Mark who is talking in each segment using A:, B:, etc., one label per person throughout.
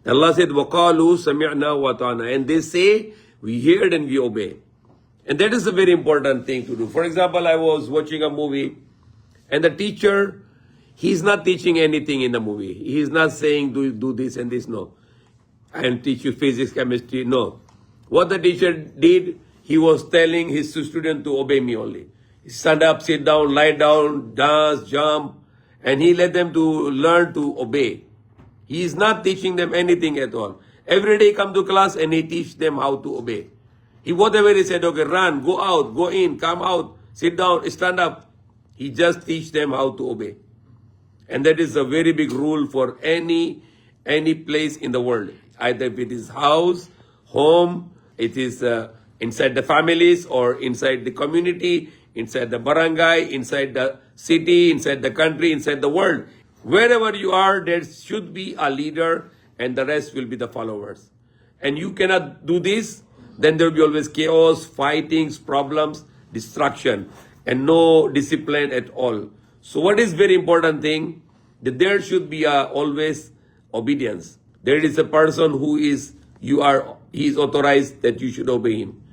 A: Allah said, وَقَالُوا سَمِعْنَا وَأَطَعْنَا. And they say, we heard and we obey. And that is a very important thing to do. For example, I was watching a movie and the teacher, he's not teaching anything in the movie. He's not saying do this and this, no. And teach you physics, chemistry, no. What the teacher did, he was telling his student to obey me only. Stand up, sit down, lie down, dance, jump. And he let them to learn to obey. He is not teaching them anything at all. Every day he come to class and he teach them how to obey. He whatever he said, okay, run, go out, go in, come out, sit down, stand up. He just teach them how to obey. And that is a very big rule for any place in the world. Either if it is house, home, it is inside the families or inside the community, inside the barangay, inside the city, inside the country, inside the world. Wherever you are, there should be a leader and the rest will be the followers. And you cannot do this, then there will be always chaos, fightings, problems, destruction, and no discipline at all. So what is very important thing? That there should be always obedience. There is a person who he is authorized that you should obey him.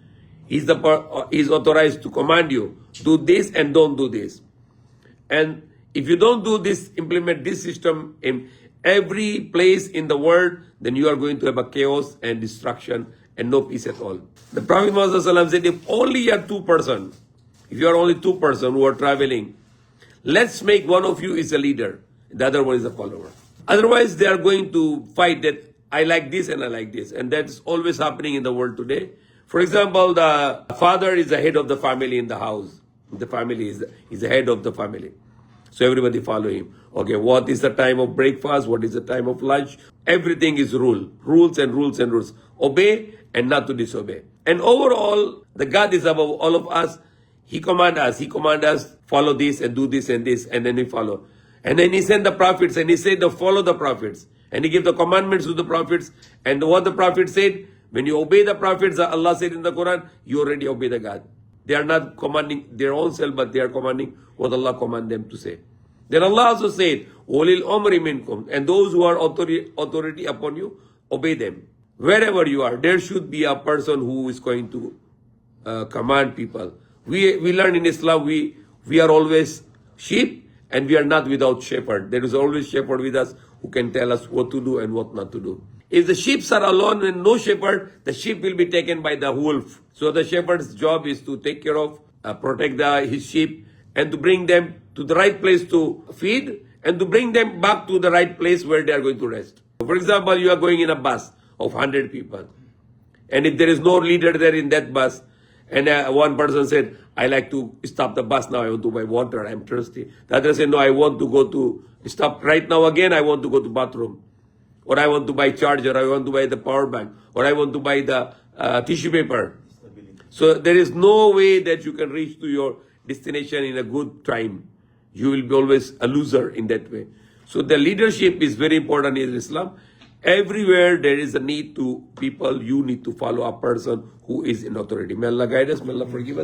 A: He is authorized to command you, do this and don't do this. And if you don't do this, implement this system in every place in the world, then you are going to have a chaos and destruction and no peace at all. The Prophet Muhammad said, if only you are two persons, if you are only two persons who are traveling, let's make one of you is a leader, the other one is a follower. Otherwise, they are going to fight that I like this and I like this. And that's always happening in the world today. For example, the father is the head of the family in the house. The family is the head of the family. So everybody follow him. Okay, what is the time of breakfast? What is the time of lunch? Everything is rule. Rules and rules and rules. Obey and not to disobey. And overall, the God is above all of us. He command us. He command us, follow this and do this, and then we follow. And then he sent the prophets and he said to follow the prophets. And he gave the commandments to the prophets. And what the prophet said, when you obey the prophets, Allah said in the Quran, you already obey the God. They are not commanding their own self, but they are commanding what Allah command them to say. Then Allah also said, Ulil Amri minkum, and those who are authority upon you, obey them. Wherever you are, there should be a person who is going to command people. We learn in Islam, we are always sheep and we are not without shepherd. There is always shepherd with us who can tell us what to do and what not to do. If the sheep are alone and no shepherd, the sheep will be taken by the wolf. So the shepherd's job is to take care of, protect his sheep and to bring them to the right place to feed and to bring them back to the right place where they are going to rest. For example, you are going in a bus of 100 people. And if there is no leader there in that bus, and one person said, I like to stop the bus now, I want to buy water, I'm thirsty. The other said, no, I want to go to stop right now again, I want to go to bathroom. Or I want to buy charger, I want to buy the power bank, or I want to buy the tissue paper. So there is no way that you can reach to your destination in a good time. You will be always a loser in that way. So the leadership is very important in Islam. Everywhere there is a need to people, you need to follow a person who is in authority. May Allah guide us, may Allah forgive us.